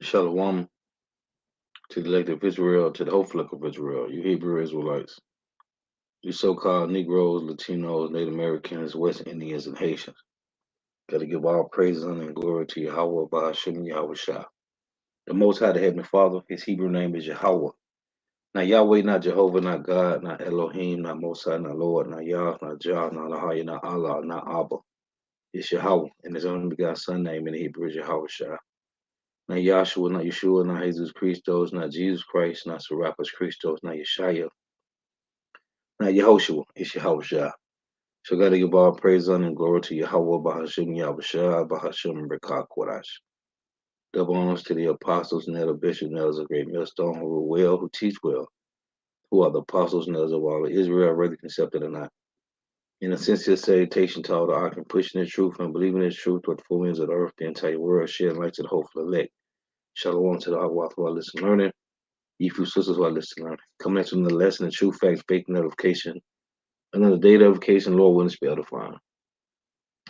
Shalom to the elect of Israel, to the whole flock of Israel, you Hebrew Israelites, you so-called Negroes, Latinos, Native Americans, West Indians, and Haitians. Got to give all praise, honor, and glory to Yahweh, Bahashim, Yahweh Shah. The Most High, the Heavenly Father, his Hebrew name is Yahweh. Not Yahweh, not Jehovah, not God, not Elohim, not Mosai, not Lord, not Yah, not Jah, not Ahaya, not Allah, not Abba. It's Yahweh, and his only begotten Son name in the Hebrew is Yahweh Shah. Not Yahshua, not Yeshua, not Jesus Christos, not Jesus Christ, not Serapis Christos, not Yeshaya, not Yehoshua, it's Yahweh Shah. So gotta give all praise, honor, and glory to Yahweh, Bahashim, Yahweh Shah, Bahashim, Rekah, Kodash. Double honors to the apostles and elder bishops and elders of great millstone who rule well, who teach well, who are the apostles and elders of all of Israel, whether accepted or not. In a sincere salutation to all the ark and pushing the truth and believing in truth toward the four winds of the earth, the entire world, sharing light to the hopeful elect. Shalom to the Hawat who are listening learning. You few sisters who are listening learning. Coming at you from the lesson and true facts, fake notification. Another data notification, Lord willing, to be edifying.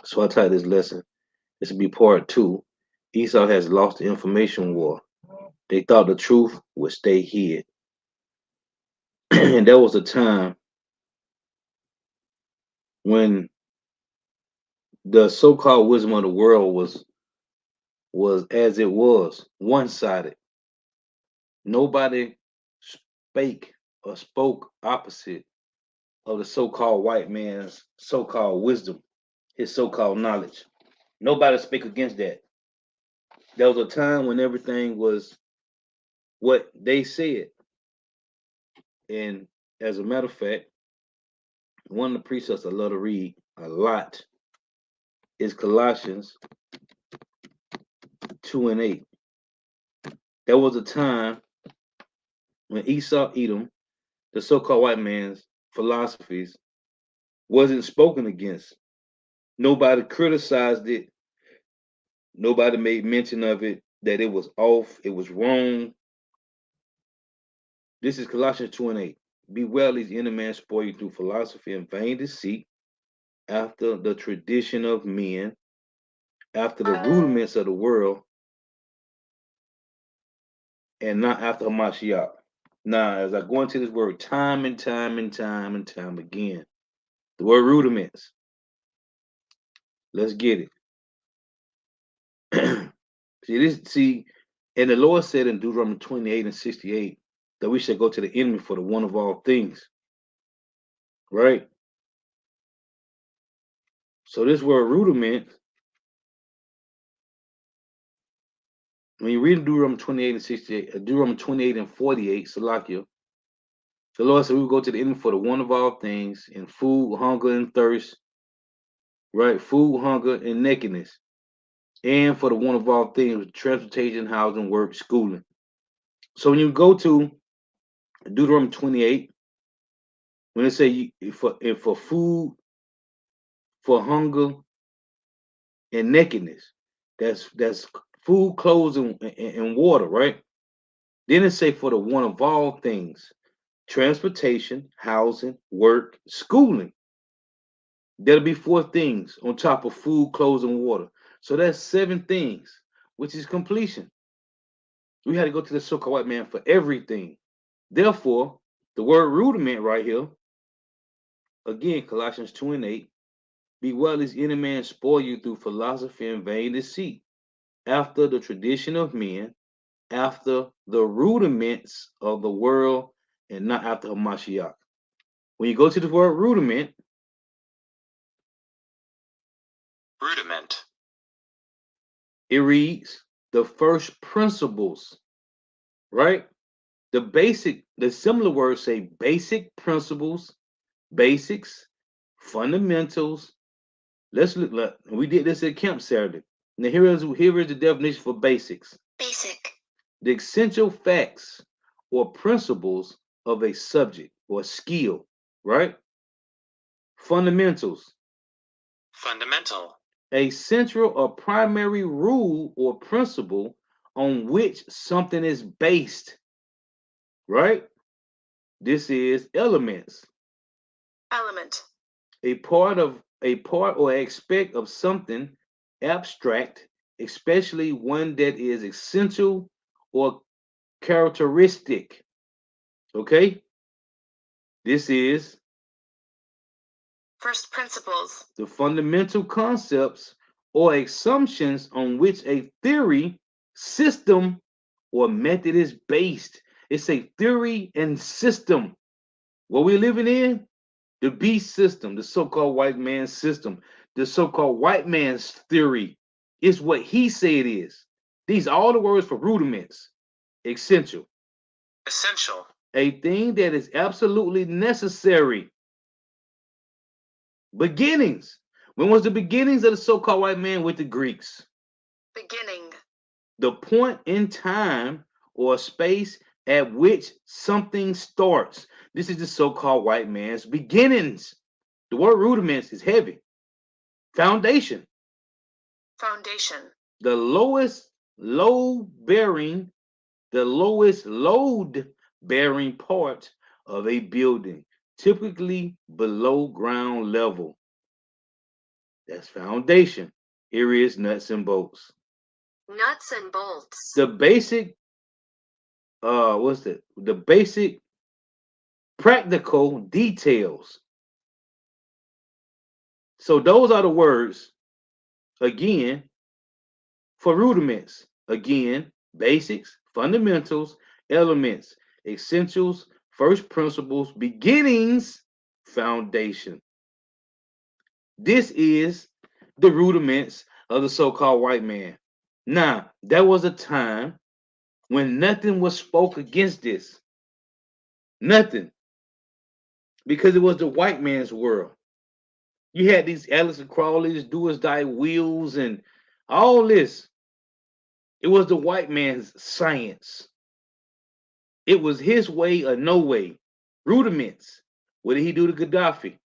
So I titled this lesson. This will be part 2. Esau has lost the information war. They thought the truth would stay hid. And there was a time when the so-called wisdom of the world was as it was, one-sided. Nobody spake or spoke opposite of the so-called white man's so-called wisdom, his so-called knowledge. Nobody spake against that. There was a time when everything was what they said. And as a matter of fact, one of the precepts I love to read a lot is Colossians 2 and 8. There was a time when Esau, Edom, the so-called white man's philosophies, wasn't spoken against. Nobody criticized it. Nobody made mention of it, that it was off, it was wrong. This is Colossians 2 and 8. Beware lest any man spoil you through philosophy and vain deceit, after the tradition of men, after the rudiments of the world, and not after Hamashiach. Now, as I go into this word time and time and time and time again, the word rudiments. Let's get it. See, and the Lord said in Deuteronomy 28 and 68 that we should go to the enemy for the one of all things. Right? So this word rudiment, when you read Deuteronomy 28 and 68, Deuteronomy 28 and 48, Salakia, the Lord said we will go to the enemy for the one of all things, in food, hunger, and thirst, right? Food, hunger, and nakedness. And for the one of all things, transportation, housing, work, schooling. So when you go to Deuteronomy 28, when it say for food, for hunger, and nakedness, that's food, clothes, and water, right? Then it say for the one of all things, transportation, housing, work, schooling. There'll be 4 things on top of food, clothes, and water. So that's 7 things, which is completion. We had to go to the so-called white man for everything. Therefore, the word rudiment right here, again, Colossians 2 and 8, be well as any man spoil you through philosophy and vain deceit, after the tradition of men, after the rudiments of the world, and not after Hamashiach. When you go to the word rudiment, it reads the first principles, right? The similar words say basic principles, basics, fundamentals. Let's look. We did this at camp Saturday. Now here is the definition for basics. Basic. The essential facts or principles of a subject or skill, right? Fundamentals. Fundamental. A central or primary rule or principle on which something is based, right? This is elements. Element. A part or aspect of something abstract, especially one that is essential or characteristic. Okay? This is first principles. The fundamental concepts or assumptions on which a theory, system, or method is based. It's a theory and system. What we're living in, the beast system, the so-called white man's system, the so-called white man's theory is what he said it is. These are all the words for rudiments. Essential. Essential. A thing that is absolutely necessary. Beginnings. When was the beginnings of the so-called white man with the Greeks? Beginning. The point in time or space at which something starts. This is the so-called white man's beginnings. The word rudiments is heavy. Foundation. Foundation. The lowest load-bearing part of a building, typically below ground level. That's foundation. Here is nuts and bolts. Nuts and bolts. The basic, the basic practical details. So those are the words, again, for rudiments. Again, basics, fundamentals, elements, essentials, first principles, beginnings, foundation. This is the rudiments of the so-called white man. Now, there was a time when nothing was spoke against this. Nothing. Because it was the white man's world. You had these Alice and Crawleys, do as thy wills, and all this. It was the white man's science. It was his way or no way. Rudiments. What did he do to Gaddafi?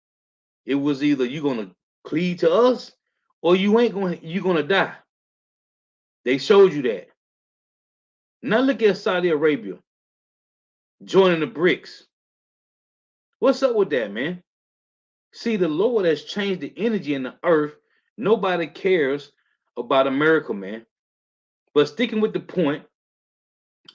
It was either you're gonna cleave to us or you're gonna die. They showed you that. Now look at Saudi Arabia joining the BRICS. What's up with that, man? See, the Lord has changed the energy in the earth. Nobody cares about America, man. But sticking with the point,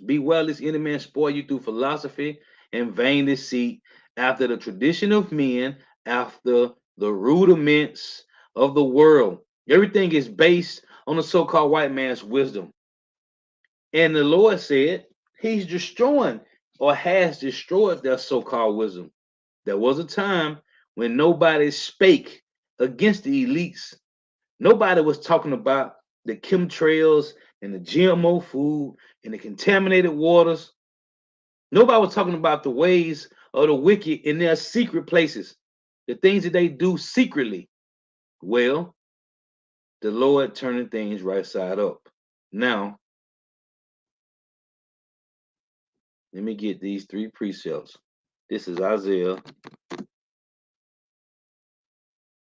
be well lest any man spoil you through philosophy and vain deceit, after the tradition of men, after the rudiments of the world. Everything is based on the so-called white man's wisdom. And the Lord said he's destroying or has destroyed their so-called wisdom. There was a time when nobody spake against the elites. Nobody was talking about the chemtrails and the GMO food and the contaminated waters. Nobody was talking about the ways of the wicked in their secret places, the things that they do secretly. Well, the Lord turning things right side up. Now, let me get these three precepts. This is Isaiah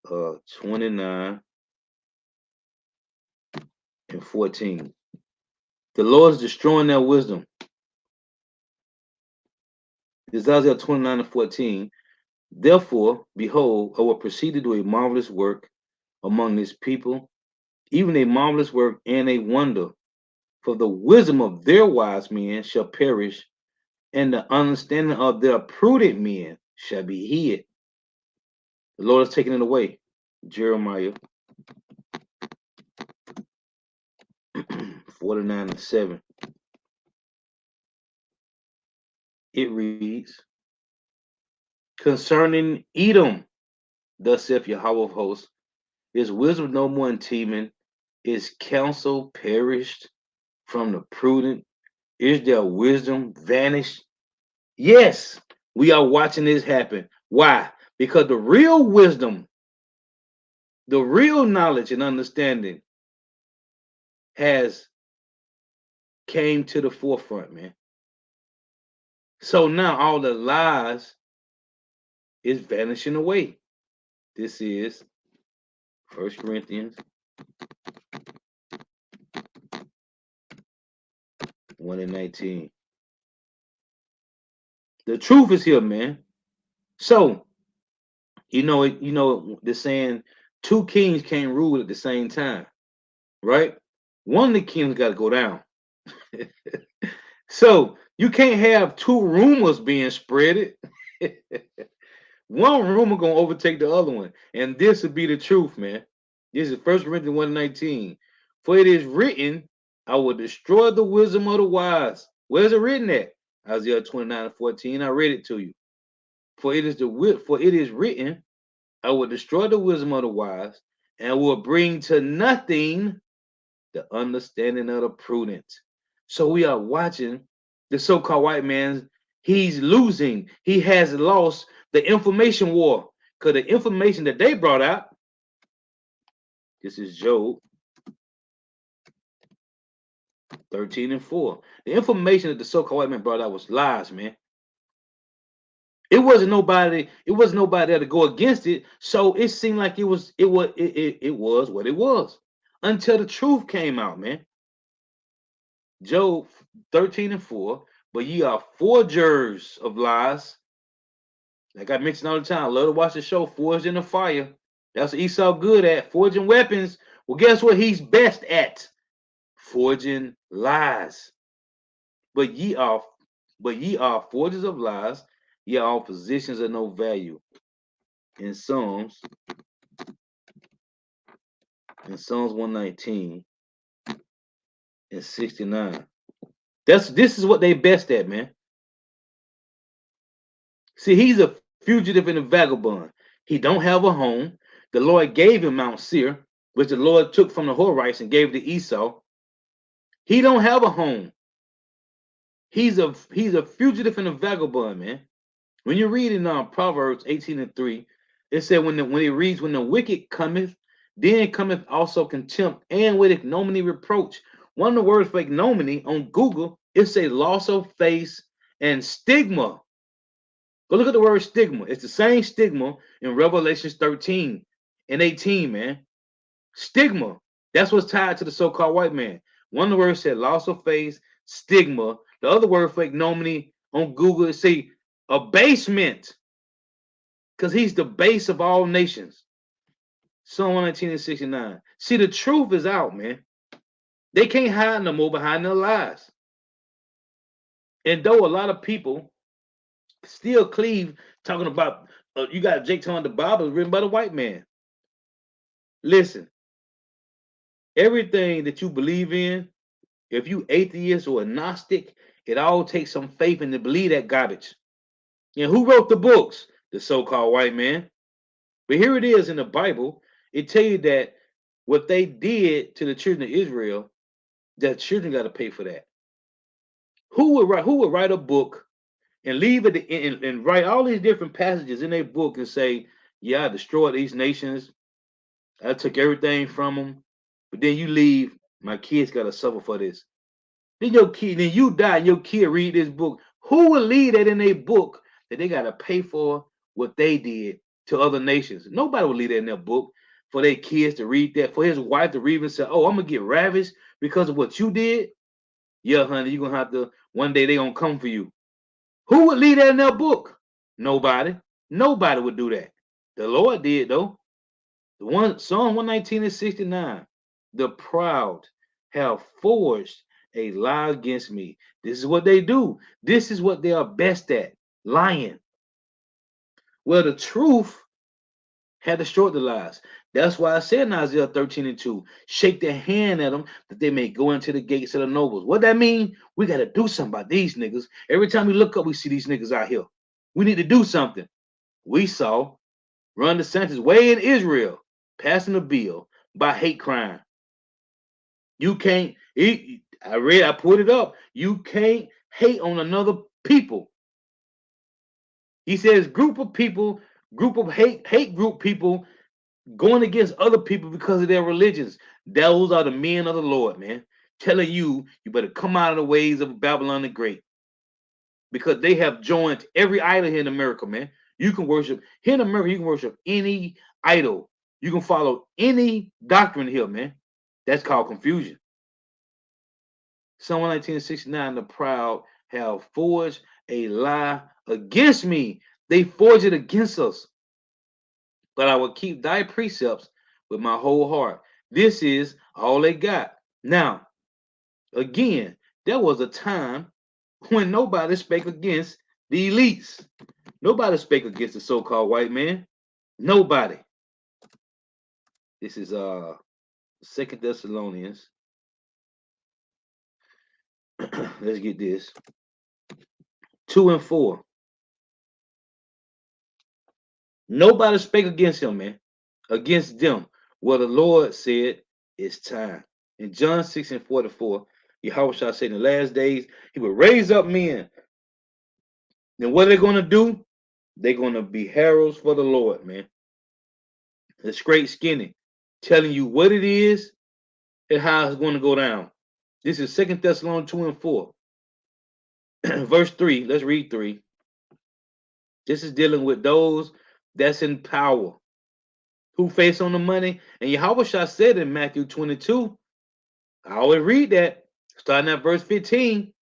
29 and 14. The Lord is destroying their wisdom. This is Isaiah 29 and 14. Therefore, behold, I will proceed to do a marvelous work among this people, even a marvelous work and a wonder. For the wisdom of their wise men shall perish, and the understanding of their prudent men shall be hid. The Lord is taking it away. Jeremiah 49 and 7. It reads, concerning Edom, thus saith Yahweh of hosts, is wisdom no more in Teman? Is counsel perished from the prudent? Is their wisdom vanished? Yes, we are watching this happen. Why? Because the real wisdom, the real knowledge and understanding has came to the forefront, man. So now all the lies is vanishing away. This is 1 Corinthians 1 and 19. The truth is here, man. So, you know the saying, two kings can't rule at the same time, right? One of the kings got to go down. So you can't have two rumors being spreaded. One rumor gonna overtake the other one, and this would be the truth, man. This is First Corinthians 1:19. For it is written, I will destroy the wisdom of the wise. Where's it written at? Isaiah 29:14. I read it to you. For it is written, I will destroy the wisdom of the wise, and will bring to nothing the understanding of the prudent. So we are watching the so-called white man. He's losing. He has lost the information war. Because the information that they brought out, this is Job 13:4. The information that the so-called white man brought out was lies, man. It wasn't nobody there to go against it. So it seemed like it was what it was. Until the truth came out, man. Job 13:4. But ye are forgers of lies. Like I mentioned all the time, I love to watch the show Forged in the Fire. That's what Esau good at, forging weapons. Well, guess what he's best at? Forging lies. But ye are forgers of lies, ye are all positions of no value. In Psalms 119 and 69. This is what they best at, man. See, he's a fugitive and a vagabond. He don't have a home. The Lord gave him Mount Seir, which the Lord took from the Horites and gave to Esau. He don't have a home. He's a fugitive and a vagabond, man. When you read in Proverbs 18:3, it said when it reads, when the wicked cometh, then cometh also contempt, and with ignominy reproach. One of the words for ignominy on Google, it say loss of face and stigma. Go look at the word stigma. It's the same stigma in Revelations 13 and 18, man. Stigma. That's what's tied to the so-called white man. One of the words said loss of face, stigma. The other word for ignominy on Google is say abasement. Because he's the base of all nations. Psalm 119 and 69. See, the truth is out, man. They can't hide no more behind their lies. And though a lot of people still cleave talking about, you got Jake telling the Bible is written by the white man. Listen, everything that you believe in, if you atheist or agnostic, it all takes some faith in to believe that garbage. And who wrote the books? The so-called white man. But here it is in the Bible. It tell you that what they did to the children of Israel, the children got to pay for that. Who would write a book and leave it and write all these different passages in a book and say, yeah, I destroyed these nations. I took everything from them. But then you leave, my kids got to suffer for this. Then you die and your kid read this book. Who will leave that in a book that they got to pay for what they did to other nations? Nobody will leave that in their book for their kids to read that, for his wife to read and say, oh, I'm going to get ravished because of what you did. Yeah, honey, you're going to have to, one day they're going to come for you. Who would leave that in their book? Nobody. Nobody would do that. The Lord did, though. Psalm 119 and 69. The proud have forged a lie against me. This is what they do. This is what they are best at, lying. Well, the truth had destroyed the lies. That's why I said in Isaiah 13:2, shake their hand at them that they may go into the gates of the nobles. What that mean? We got to do something about these niggas. Every time we look up, we see these niggas out here. We need to do something. We saw Ron DeSantis way in Israel passing a bill by hate crime. You can't, I put it up. You can't hate on another people. He says group of hate group people going against other people because of their religions. Those are the men of the Lord, man. Telling you better come out of the ways of Babylon the Great. Because they have joined every idol here in America, man. You can worship, here in America, you can worship any idol. You can follow any doctrine here, man. That's called confusion. Psalm 1969, the proud have forged a lie against me. They forged it against us. But I will keep thy precepts with my whole heart. This is all they got. Now, again, there was a time when nobody spake against the elites. Nobody spake against the so-called white man. Nobody. This is 2 Thessalonians. Let's get this. 2 and 4. Nobody spake against him, man. Against them. Well, the Lord said, it's time. In John 6 and 44, Yahweh shall say in the last days, he will raise up men. And what they're going to do? They're going to be heralds for the Lord, man. The straight skinny, telling you what it is and how it's going to go down. This is 2 Thessalonians 2 and 4. Verse 3, let's read 3. This is dealing with those that's in power, who face on the money. And Yahweh said in Matthew 22, I always read that, starting at verse 15,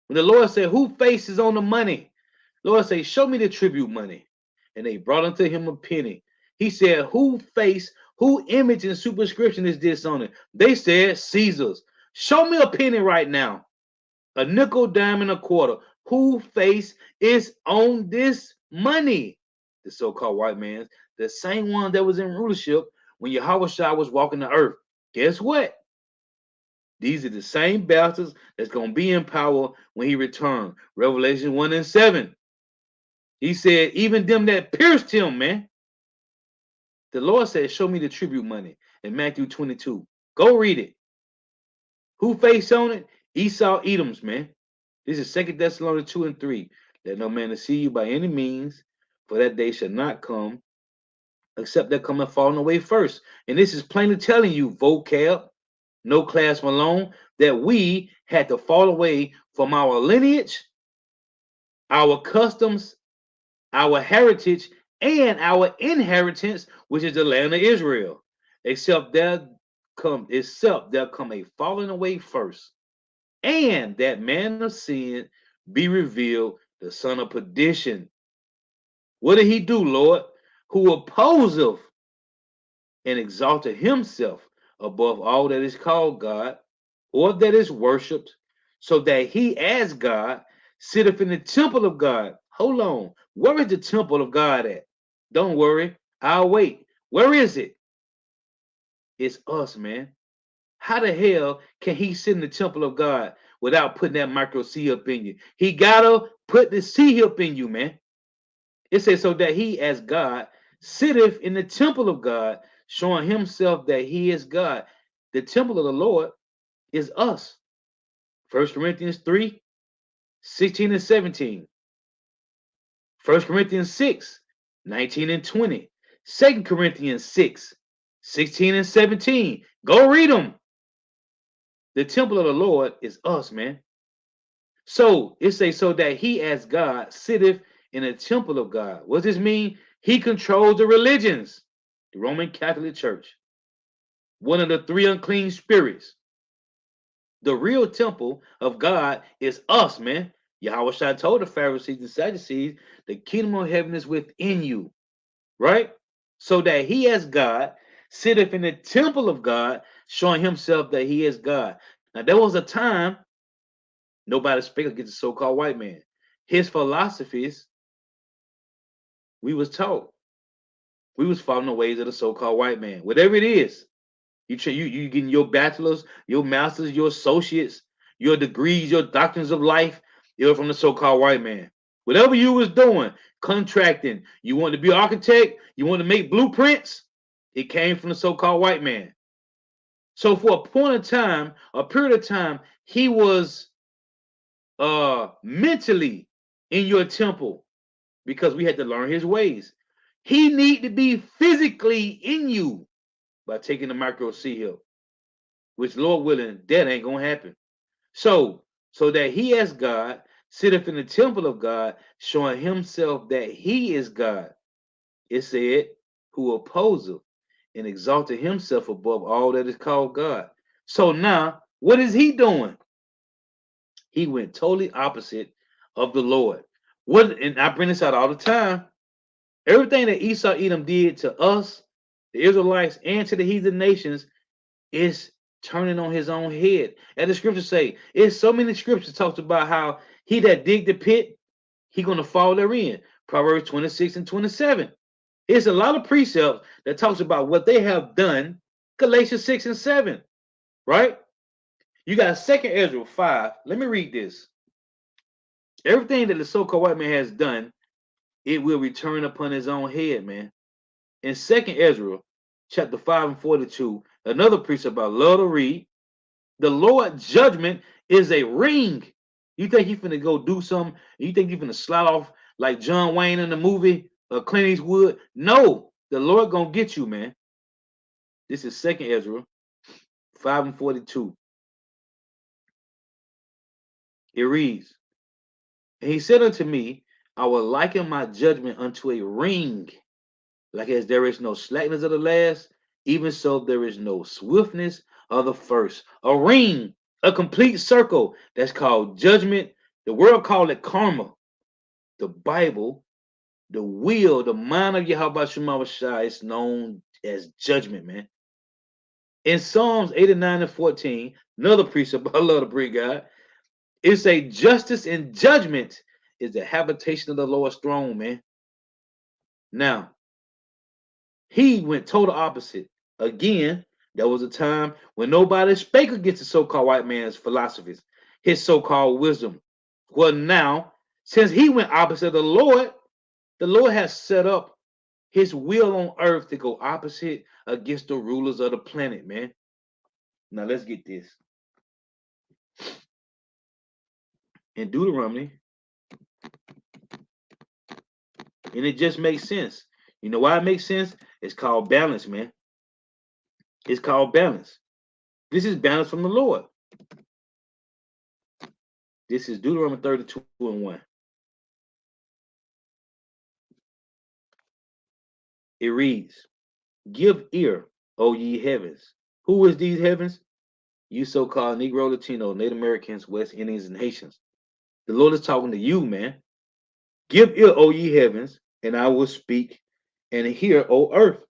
when the Lord said, who faces on the money? Lord said, show me the tribute money. And they brought unto him a penny. He said, who image and superscription is this on it? They said, Caesar's. Show me a penny right now. A nickel, dime, and a quarter. Who face is on this money? The so-called white man's, the same one that was in rulership when Yahweh was walking the earth. Guess what? These are the same bastards that's going to be in power when he returns. Revelation 1 and 7. He said, even them that pierced him, man. The Lord said, show me the tribute money in Matthew 22. Go read it. Who faced on it? Esau, Edom's, man. This is 2 Thessalonians 2 and 3. Let no man deceive you by any means, for that day shall not come, except there come a falling away first. And this is plainly telling you, vocab, no class Malone, that we had to fall away from our lineage, our customs, our heritage, and our inheritance, which is the land of Israel. Except there come a falling away first, and that man of sin be revealed, the son of perdition. What did he do, Lord? Who opposeth and exalted himself above all that is called God, or that is worshipped, so that he as God sitteth in the temple of God. Hold on. Where is the temple of God at? Don't worry. I'll wait. Where is it? It's us, man. How the hell can he sit in the temple of God without putting that micro C up in you? He gotta put the C up in you, man. It says, so that he as God sitteth in the temple of God, showing himself that he is God. The temple of the Lord is us. 1 Corinthians 3, 16 and 17. 1 Corinthians 6, 19 and 20. 2 Corinthians 6, 16 and 17. Go read them. The temple of the Lord is us, man. So it says, so that he as God sitteth in the temple of God. What does this mean? He controls the religions. The Roman Catholic Church, one of the three unclean spirits. The real temple of God is us, man. Yahweh told the Pharisees and Sadducees, the kingdom of heaven is within you, right? So that he as God sitteth in the temple of God, showing himself that he is God. Now, there was a time nobody spake against the so-called white man. His philosophies, we was taught. We was following the ways of the so-called white man. Whatever it is, you getting your bachelor's, your master's, your associates, your degrees, your doctrines of life, you're from the so-called white man. Whatever you was doing, contracting, you want to be an architect, you want to make blueprints, it came from the so-called white man. So for a point of time, a period of time, he was mentally in your temple because we had to learn his ways. He need to be physically in you by taking the micro C hill, which Lord willing, that ain't gonna happen. So that he as God sitteth in the temple of God, showing himself that he is God. It said, who opposeth and exalted himself above all that is called God. So now, what is he doing? He went totally opposite of the Lord. And I bring this out all the time. Everything that Esau Edom did to us, the Israelites, and to the heathen nations is turning on his own head. And the scriptures say, it's so many scriptures talks about how He that dig the pit, he gonna fall therein. Proverbs 26 and 27. It's a lot of precepts that talks about what they have done. Galatians 6 and 7, right? You got 2nd Ezra 5. Let me read this. Everything that the so-called white man has done, it will return upon his own head, man. In 2nd Ezra, chapter 5 and 42, another precept I love to read. The Lord's judgment is a ring. You think he finna go do something? You think he finna slide off like John Wayne in the movie Clint Eastwood? No, the Lord gonna get you, man. This is 2nd Ezra 5 and 42. It reads, and he said unto me, I will liken my judgment unto a ring, like as there is no slackness of the last, even so there is no swiftness of the first. A ring, a complete circle. That's called judgment. The world called it karma. The Bible, the will, the mind of Yahweh Shema Shai is known as judgment, man. In Psalms 89 and 14, another precept I love to bring God, it's a justice and judgment is the habitation of the Lord's throne, man. Now, he went total opposite. Again, there was a time when nobody spake against the so-called white man's philosophies, his so-called wisdom. Well, now, since he went opposite of the Lord has set up his will on earth to go opposite against the rulers of the planet, man. Now, let's get this. In Deuteronomy, and it just makes sense. You know why it makes sense? It's called balance, man. It's called balance. This is balance from the Lord. This is Deuteronomy 32 and 1. It reads, give ear, O ye heavens. Who is these heavens? You so-called Negro, Latino, Native Americans, West Indians, and Haitians. The Lord is talking to you, man. Give ear, O ye heavens, and I will speak, and hear, O earth,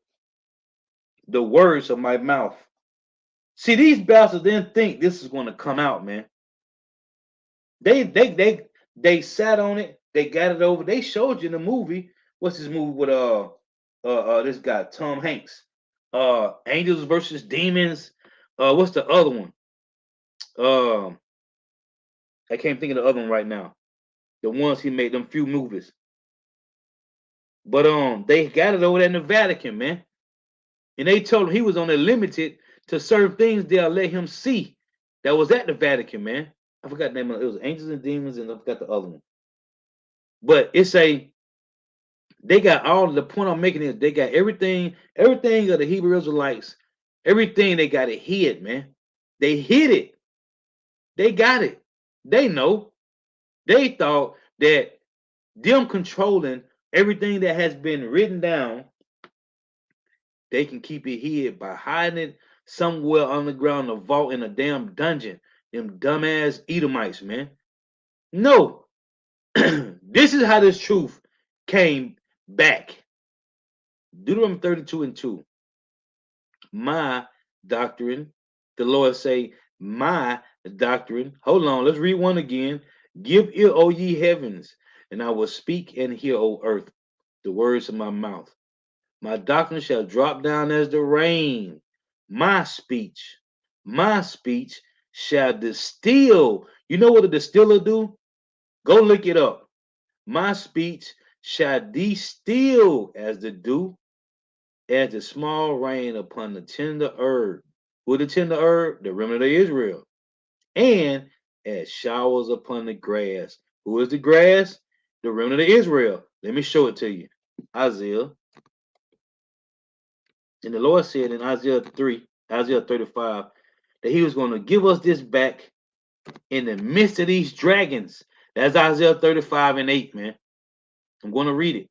the words of my mouth. See, these bastards didn't think this is going to come out, man. They sat on it. They got it over. They showed you in the movie. What's this movie with this guy Tom Hanks? Angels versus Demons. What's the other one? I can't think of the other one right now. The ones he made, them few movies. But they got it over there in the Vatican, man. And they told him he was only limited to certain things they'll let him see. That was at the Vatican, man. I forgot the name of it. It was Angels and Demons, and I forgot the other one. But they got all the point I'm making is they got everything of the Hebrew Israelites, everything they got it hid, man. They hid it. They got it. They know. They thought that them controlling everything that has been written down, they can keep it hid by hiding it somewhere underground, a vault in a damn dungeon. Them dumbass Edomites, man. No. This is how this truth came back. Deuteronomy 32 and 2. My doctrine. The Lord say, my doctrine. Hold on, let's read one again. Give ear, O ye heavens, and I will speak and hear, O earth, the words of my mouth. My doctrine shall drop down as the rain. My speech shall distill. You know what a distiller do? Go look it up. My speech shall distill as the dew, as the small rain upon the tender herb. Who the tender herb? The remnant of Israel. And as showers upon the grass. Who is the grass? The remnant of Israel. Let me show it to you. Isaiah. And the Lord said in Isaiah 35, that he was going to give us this back in the midst of these dragons. That's Isaiah 35 and 8, man. I'm going to read it.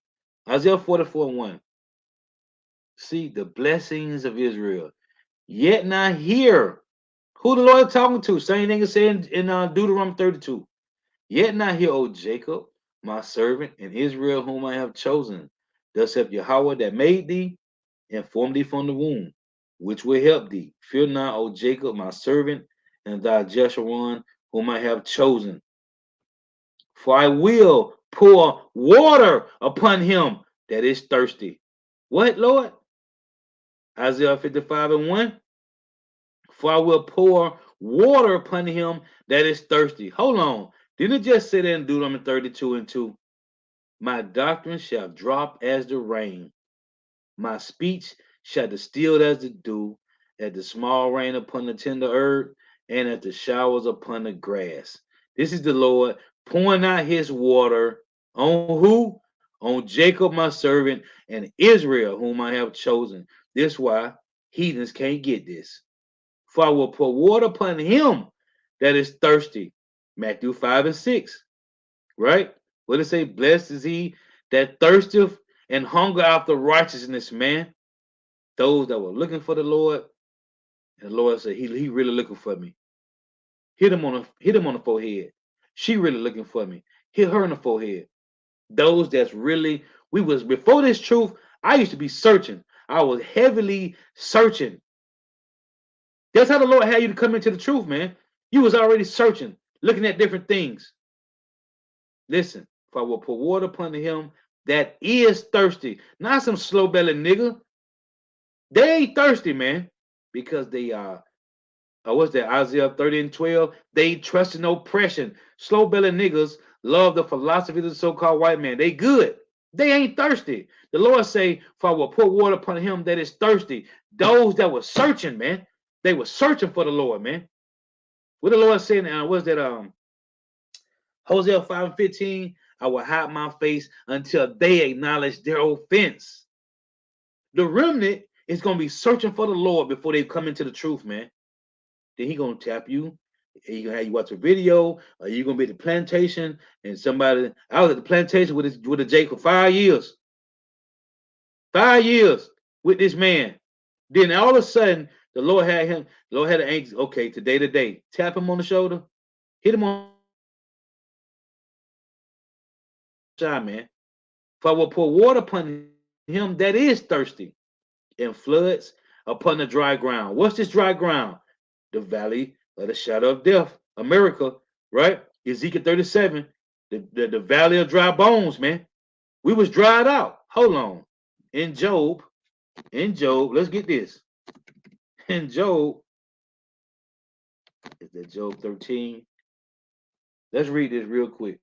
Isaiah 44 and 1. See, the blessings of Israel. Yet not here. Who the Lord talking to? Same thing as saying in Deuteronomy 32. Yet not here, O Jacob, my servant, and Israel, whom I have chosen. Thus hath Yahweh that made thee, and formed thee from the womb, which will help thee. Fear not, O Jacob, my servant, and thy Jeshurun, whom I have chosen. For I will pour water upon him that is thirsty. What, Lord? Isaiah 55:1. For I will pour water upon him that is thirsty. Hold on. Didn't it just say that in Deuteronomy 32:2? My doctrine shall drop as the rain. My speech shall distill as the dew, as the small rain upon the tender herb, and as the showers upon the grass. This is the Lord pouring out his water on who? On Jacob, my servant, and Israel, whom I have chosen. This is why heathens can't get this. For I will pour water upon him that is thirsty. Matthew 5:6. Right? What it say? Blessed is he that thirsteth and hunger after righteousness, man. Those that were looking for the Lord, and the Lord said, He really looking for me. Hit him on the forehead. She really looking for me. Hit her in the forehead. Those that's really, we was before this truth, I used to be searching. I was heavily searching. That's how the Lord had you to come into the truth, man. You was already searching, looking at different things. Listen, for I will pour water upon him that is thirsty. Not some slow bellied nigga. They ain't thirsty, man. Because they are, what's that? Isaiah 30:12. They trust in oppression. Slow bellied niggas love the philosophy of the so-called white man. They good. They ain't thirsty. The Lord say, for I will pour water upon him that is thirsty. Those that were searching, man. They were searching for the Lord, man. What the Lord saying, what's that? Hosea 5:15, I will hide my face until they acknowledge their offense. The remnant is going to be searching for the Lord before they come into the truth, man. Then he going to tap you. He going to have you watch a video, or you going to be at the plantation, and somebody, I was at the plantation with a Jake for 5 years. 5 years with this man. Then all of a sudden, the Lord had an angel, okay, today, tap him on the shoulder, hit him on the side, man. For I will pour water upon him that is thirsty, and floods upon the dry ground. What's this dry ground? The valley of the shadow of death. America, right? Ezekiel 37, the valley of dry bones, man. We was dried out. Hold on. In Job, let's get this. In Job, is that Job 13? Let's read this real quick.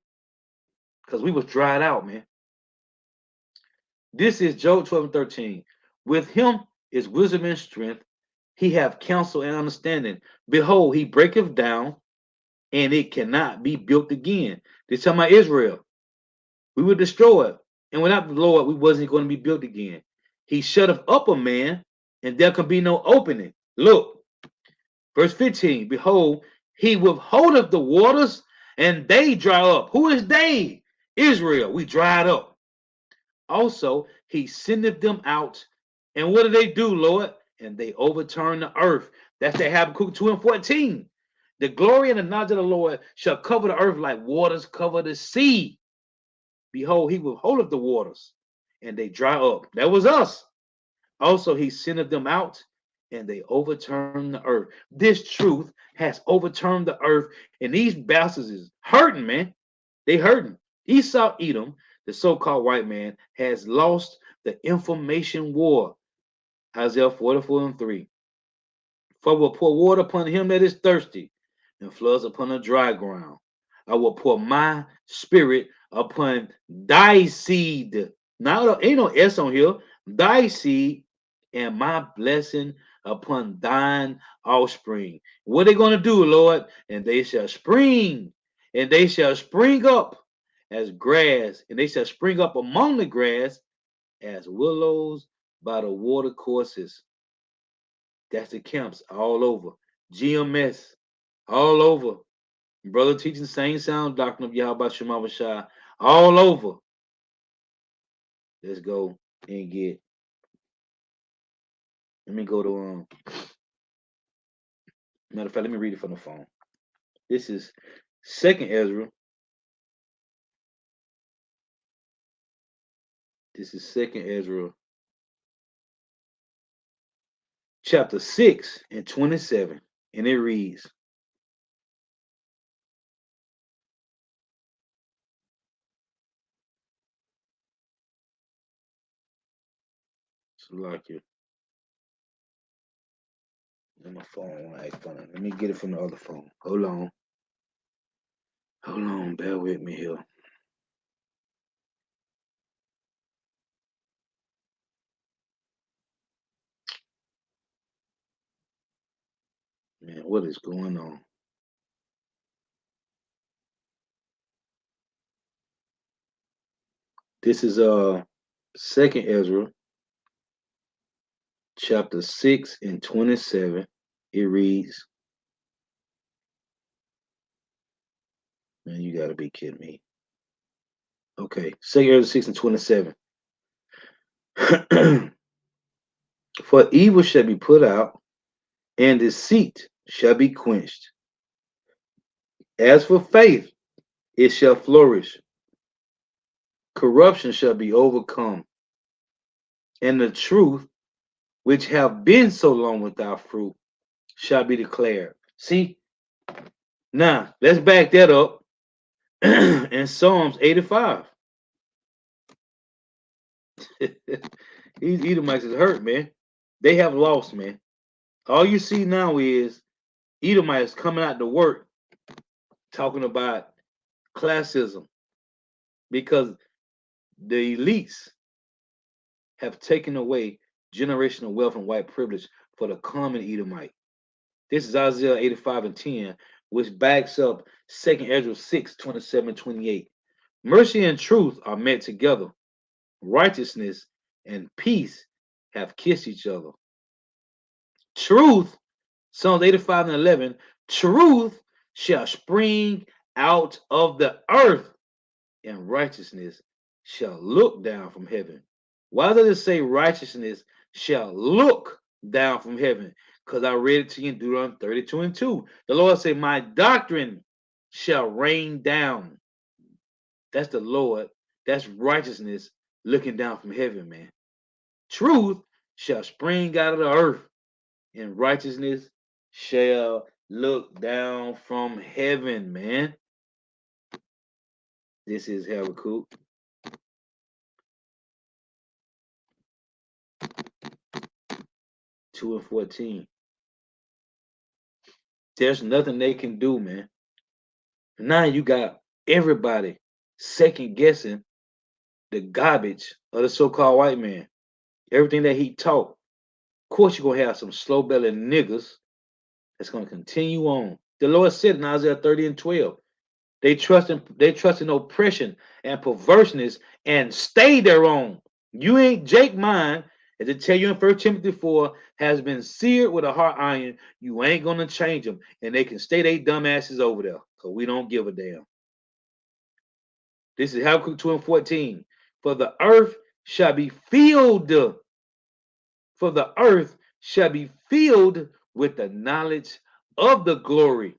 Because we was dried out, man. This is Job 12:13. With him is wisdom and strength. He have counsel and understanding. Behold, he breaketh down, and it cannot be built again. This talking about Israel. We were destroyed. And without the Lord, we wasn't going to be built again. He shutteth up a man, and there can be no opening. Look, verse 15. Behold, he withholdeth the waters, and they dry up. Who is they? Israel. We dried up. Also, he sendeth them out. And what do, Lord? And they overturn the earth. That's the Habakkuk 2:14. The glory and the knowledge of the Lord shall cover the earth like waters cover the sea. Behold, he withholdeth the waters, and they dry up. That was us. Also, he sendeth them out, and they overturn the earth. This truth has overturned the earth, and these bastards is hurting, man. They hurting. Esau, Edom, the so-called white man, has lost the information war. Isaiah 44:3. For I will pour water upon him that is thirsty, and floods upon the dry ground. I will pour my spirit upon thy seed. Now ain't no S on here. Thy seed, and my blessing upon thine offspring. What are they going to do, Lord? And they shall spring, and they shall spring up as grass, and they shall spring up among the grass as willows by the water courses. That's the camps all over. GMS all over. Brother teaching same sound doctrine of Yahweh Shema Shai all over. Let's go and get. Let me go to matter of fact, let me read it from the phone. This is Second Ezra. This is Second Ezra, chapter 6:27, and it reads. So like you. And my phone won't act funny. Let me get it from the other phone. Hold on. Hold on. Bear with me here. Man, what is going on? This is Second Ezra, chapter 6 and 27. It reads, man, you gotta be kidding me. Okay, Second Ezra 6 and 27. For evil shall be put out, and deceit shall be quenched. As for faith, it shall flourish. Corruption shall be overcome, and the truth, which have been so long without fruit, shall be declared. See, now let's back that up in Psalms 85. These Edomites is hurt, man. They have lost, man. All you see now is Edomites coming out to work talking about classism because the elites have taken away generational wealth and white privilege for the common Edomite. This is Isaiah 85 and 10, which backs up 2nd Ezra 6, 27 and 28. Mercy and truth are met together. Righteousness and peace have kissed each other. Truth, Psalms 85 and 11, truth shall spring out of the earth, and righteousness shall look down from heaven. Why does it say righteousness shall look down from heaven? Because I read it to you in Deuteronomy 32 and 2. The Lord said, my doctrine shall rain down. That's the Lord. That's righteousness looking down from heaven, man. Truth shall spring out of the earth, and righteousness shall look down from heaven, man. This is Habakkuk. Two and 14. There's nothing they can do, man. Now you got everybody second guessing the garbage of the so-called white man. Everything that he taught. Of course, you're gonna have some slow-bellied niggas that's gonna continue on. The Lord said in Isaiah 30 and 12, they trust in oppression and perverseness and stay their own. You ain't Jake mine, as it tell you in 1 Timothy 4, has been seared with a hot iron. You ain't gonna change them, and they can stay they dumb asses over there, because we don't give a damn. This is Habakkuk 2 and 14. For the earth shall be filled, for the earth shall be filled with the knowledge of the glory.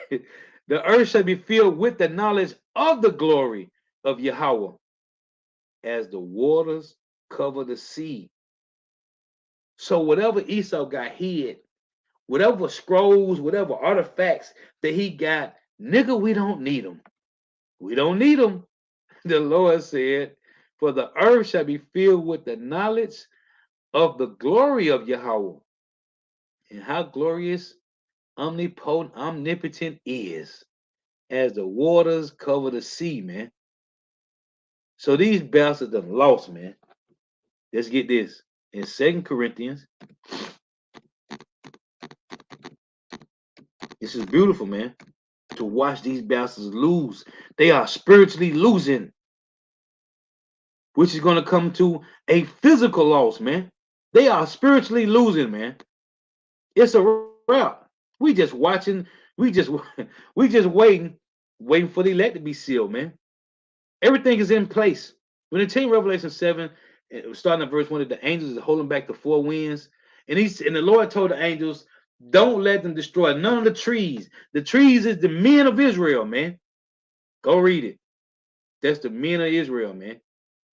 The earth shall be filled with the knowledge of the glory of Yahweh, as the waters cover the sea. So whatever Esau got hid, whatever scrolls, whatever artifacts that he got, nigga, we don't need them. We don't need them. The Lord said, for the earth shall be filled with the knowledge of the glory of Yahweh. And how glorious, omnipotent, omnipotent is, as the waters cover the sea, man. So these bastards done lost, man. Let's get this. In 2 Corinthians, this is beautiful, man, to watch these bastards lose. They are spiritually losing, which is going to come to a physical loss, man. They are spiritually losing, man. It's a wrap. We just watching. We just waiting for the elect to be sealed, man. Everything is in place. When it tell you Revelation 7, starting at verse 1, that the angels are holding back the four winds, and the Lord told the angels, don't let them destroy none of the trees. The trees is the men of Israel, man. Go read it. That's the men of Israel, man.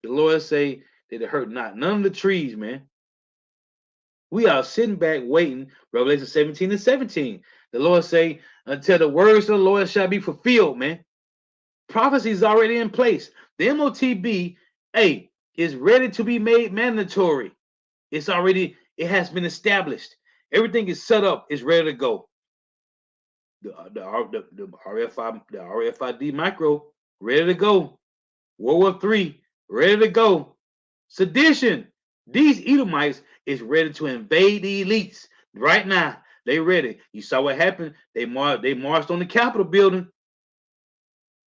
The Lord say that it hurt not none of the trees, man. We are sitting back waiting. Revelation 17 and 17. The Lord say, until the words of the Lord shall be fulfilled, man. Prophecy is already in place. The MOTB, is ready to be made mandatory. It has been established. Everything is set up. It's ready to go. The RFID micro, ready to go. World War III, ready to go. Sedition. These Edomites is ready to invade the elites right now. They ready. You saw what happened. They marched on the Capitol building.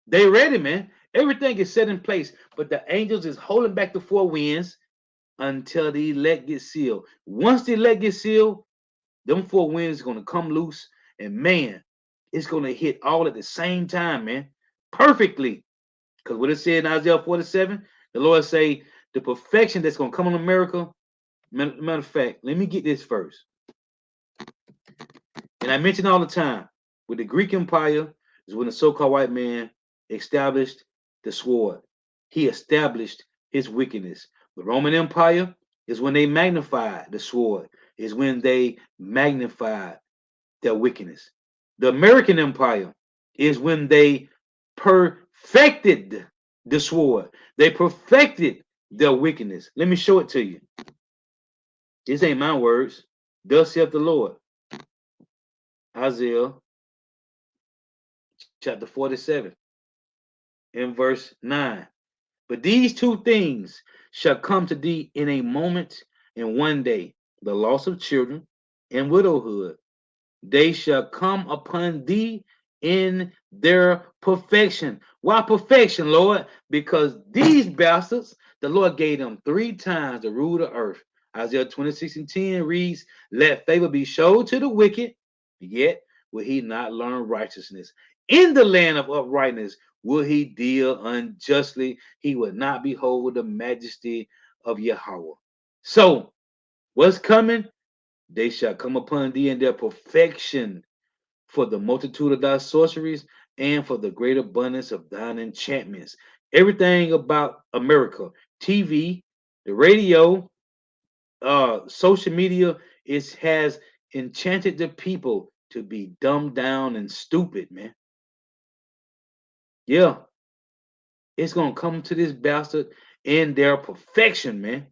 They ready, man. Everything is set in place, but the angels is holding back the four winds until the elect get sealed. Once the elect get sealed, them four winds are gonna come loose, and man, it's gonna hit all at the same time, man, perfectly. Because what it said in Isaiah 47, the Lord say the perfection that's gonna come on America. Matter of fact, let me get this first. And I mention all the time, with the Greek Empire is when the so-called white man established the sword. He established his wickedness. The Roman Empire is when they magnified the sword, is when they magnified their wickedness. The American Empire is when they perfected the sword. They perfected their wickedness. Let me show it to you. This ain't my words. Thus saith the Lord. Isaiah chapter 47 in verse 9. But these two things shall come to thee in a moment, in one day, the loss of children and widowhood. They shall come upon thee in their perfection. Why perfection, Lord? Because these bastards, the Lord gave them 3 times to rule the earth. Isaiah 26:10 reads, let favor be showed to the wicked, yet will he not learn righteousness. In the land of uprightness will he deal unjustly. He will not behold the majesty of Yahweh. So, what's coming? They shall come upon thee in their perfection, for the multitude of thy sorceries and for the great abundance of thine enchantments. Everything about America, TV, the radio, social media, it has enchanted the people to be dumbed down and stupid, man. Yeah, it's gonna come to this bastard in their perfection, man.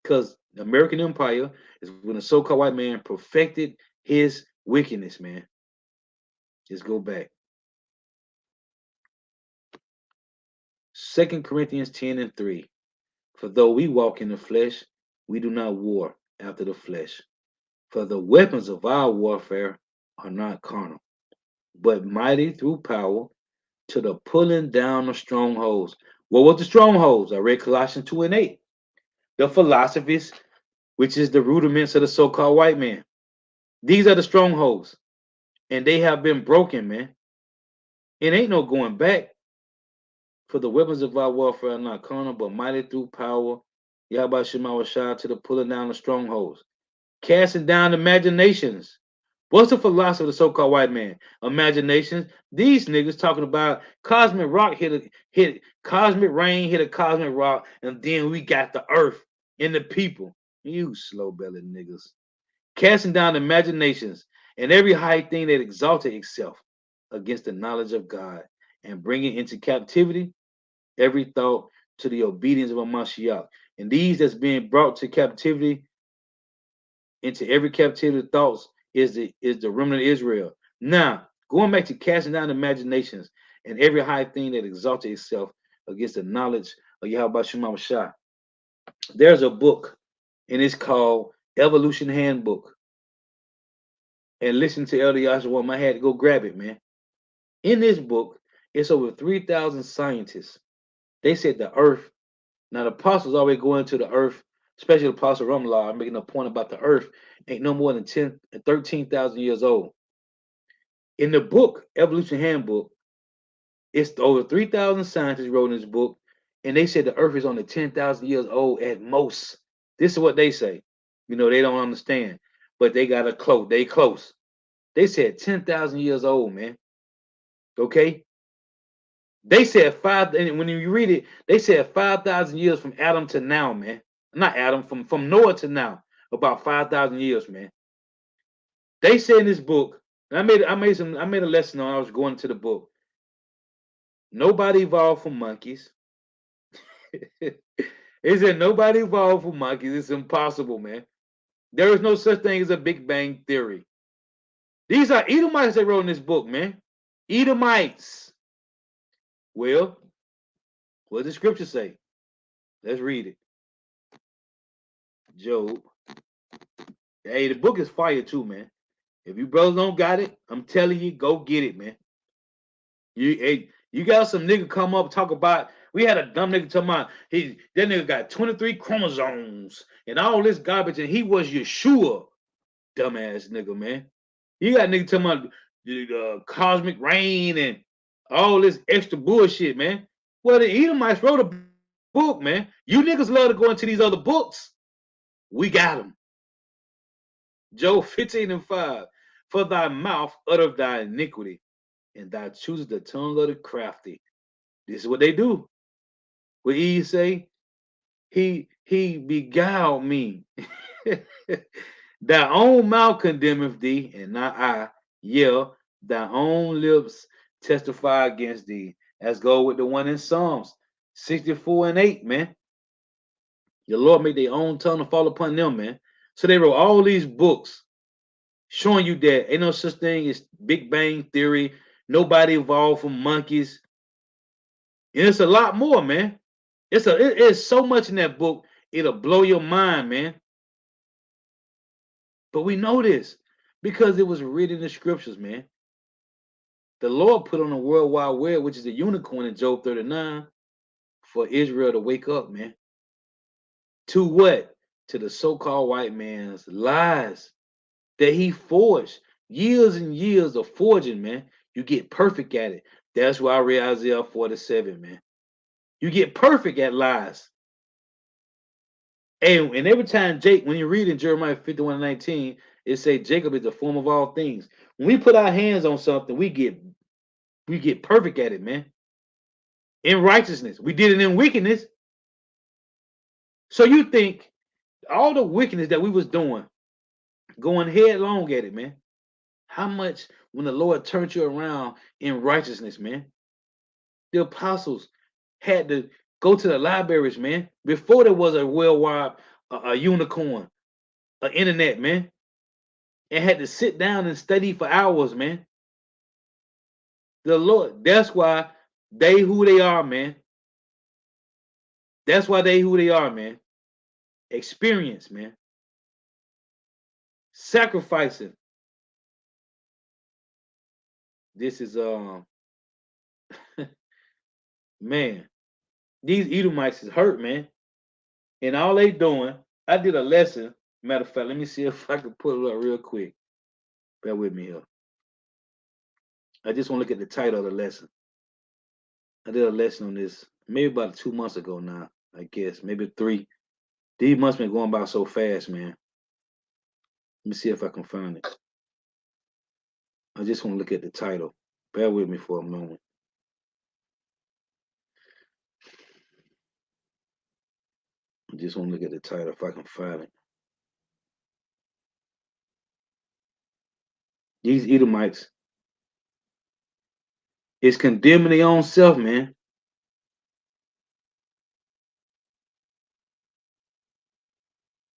Because the American Empire is when the so-called white man perfected his wickedness, man. Let's go back. 2 Corinthians 10:3. For though we walk in the flesh, we do not war after the flesh. For the weapons of our warfare are not carnal, but mighty through power to the pulling down of strongholds. What was the strongholds? I read Colossians 2:8. The philosophies, which is the rudiments of the so-called white man. These are the strongholds, and they have been broken, man. It ain't no going back. For the weapons of our warfare are not carnal, but mighty through power, Yahweh Shemawashah, to the pulling down of strongholds, casting down imaginations. What's the philosophy of the so-called white man? Imaginations. These niggas talking about cosmic rock hit cosmic rain, hit a cosmic rock, and then we got the earth and the people. You slow-bellied niggas. Casting down imaginations and every high thing that exalted itself against the knowledge of God, and bringing into captivity every thought to the obedience of a Mashiach. And these that's being brought to captivity, into every captivity thoughts, is the remnant of Israel. Now, going back to casting down imaginations and every high thing that exalted itself against the knowledge of Yahweh Shema Shah. There's a book, and it's called Evolution Handbook. And listen to Elder Yahshua, I had to go grab it, man. In this book, it's over 3,000 scientists. They said the earth. Now, the apostles always go into the earth, especially the apostle Ramlah, I'm making a point about the earth, ain't no more than 13,000 years old. In the book, Evolution Handbook, it's over 3,000 scientists wrote in this book, and they said the earth is only 10,000 years old at most. This is what they say. You know, they don't understand, but they got a close. They close. They said 10,000 years old, man. Okay? They said and when you read it, they said 5,000 years from Adam to now, man. Not Adam, from Noah to now, about 5,000 years, man. They say in this book, and I made a lesson on. I was going to the book. Nobody evolved from monkeys. It said nobody evolved from monkeys. It's impossible, man. There is no such thing as a Big Bang Theory. These are Edomites that wrote in this book, man. Edomites. Well, what does the scripture say? Let's read it. Job. Hey, the book is fire too, man. If you brothers don't got it, I'm telling you, go get it, man. You got some nigga come up talk about. We had a dumb nigga talking about that nigga got 23 chromosomes and all this garbage, and he was Yeshua, dumbass nigga, man. You got nigga talking about the cosmic rain and all this extra bullshit, man. Well, the Edomites wrote a book, man. You niggas love to go into these other books. We got them. Job 15:5. For thy mouth uttereth thy iniquity, and thou choosest the tongue of the crafty. This is what they do. What Eve say? He beguiled me. Thy own mouth condemneth thee, and not I. Yeah, thy own lips testify against thee. Let's go with the one in Psalms 64:8, man. The Lord made their own tongue to fall upon them, man. So they wrote all these books showing you that ain't no such thing as Big Bang Theory. Nobody evolved from monkeys. And it's a lot more, man. It's so much in that book, it'll blow your mind, man. But we know this because it was written in the scriptures, man. The Lord put on the world wide web, which is a unicorn in Job 39, for Israel to wake up, man. To what? To the so-called white man's lies that he forged. Years and years of forging, man. You get perfect at it. That's why I read Isaiah 47, man. You get perfect at lies. And every time when you read in Jeremiah 51:19, it say Jacob is the form of all things. When we put our hands on something, we get perfect at it, man. In righteousness. We did it in wickedness. So you think all the wickedness that we was doing, going headlong at it, man. How much when the Lord turned you around in righteousness, man? The apostles had to go to the libraries, man, before there was a worldwide a unicorn, an internet, man, and had to sit down and study for hours, man. The Lord, that's why they who they are, man. That's why they who they are, man. Experience, man. Sacrificing. This is man. These Edomites is hurt, man. And all they doing, I did a lesson. Matter of fact, let me see if I can pull it up real quick. Bear with me here. I just want to look at the title of the lesson. I did a lesson on this maybe about 2 months ago now, I guess. Maybe 3. These months been going by so fast, man. Let me see if I can find it. I just want to look at the title. Bear with me for a moment. I just want to look at the title if I can find it. These Edomites is condemning their own self, man.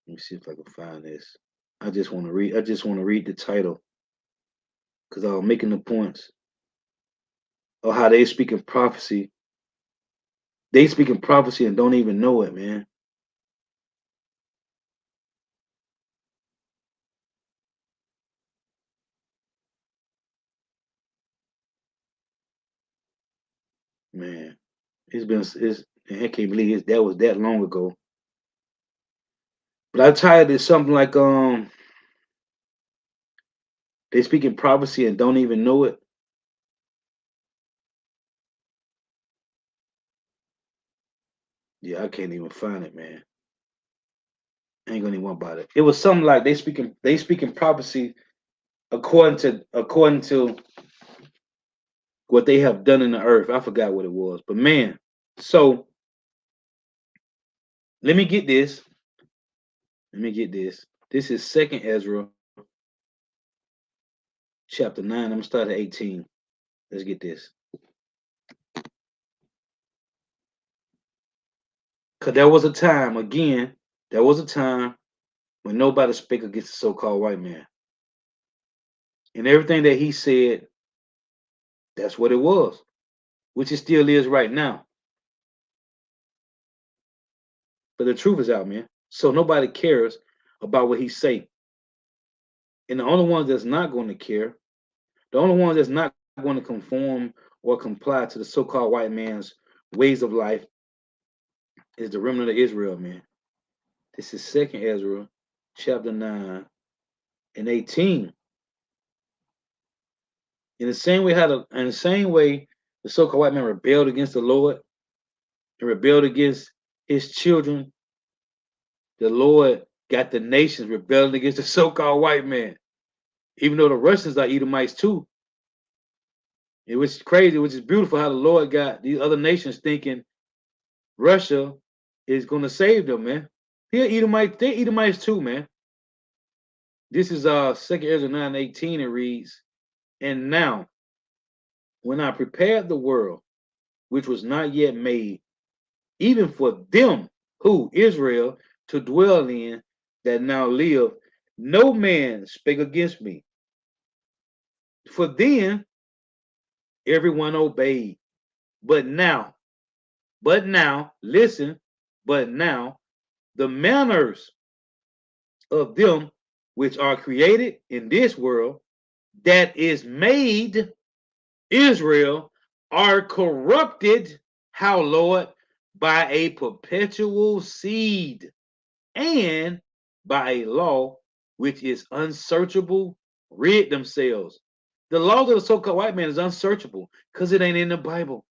Let me see if I can find this. I just want to read the title because I was making the points of how they speaking prophecy. They speaking prophecy and don't even know it, man. Man, I can't believe that was that long ago. But I tired of something like they speaking prophecy and don't even know it. Yeah, I can't even find it, man. I ain't gonna even worry about it. It was something like they speaking prophecy according to what they have done in the earth. I forgot what it was, but man. So let me get this. Let me get this. This is Second Ezra, chapter 9. I'm gonna start at 18. Let's get this. Because there was a time, again, there was a time when nobody spake against the so-called white man. And everything that he said, that's what it was, which it still is right now. But the truth is out, man. So nobody cares about what he say. And the only ones that's not going to care, the only ones that's not going to conform or comply to the so-called white man's ways of life is the remnant of Israel, man. This is 2nd Ezra, chapter 9 and 18. In the same way, the so-called white man rebelled against the Lord and rebelled against his children, the Lord got the nations rebelling against the so-called white man. Even though the Russians are Edomites too. It was crazy, which is beautiful how the Lord got these other nations thinking Russia is going to save them, man. They're Edomites too, man. This is 2nd Ezra 9:18. It reads, and now, when I prepared the world, which was not yet made, even for them who, Israel, to dwell in, that now live, no man spake against me. For then everyone obeyed. But now, listen, but now the manners of them which are created in this world that is made Israel are corrupted. How, Lord? By a perpetual seed and by a law which is unsearchable, rid themselves. The laws of the so-called white man is unsearchable because it ain't in the Bible.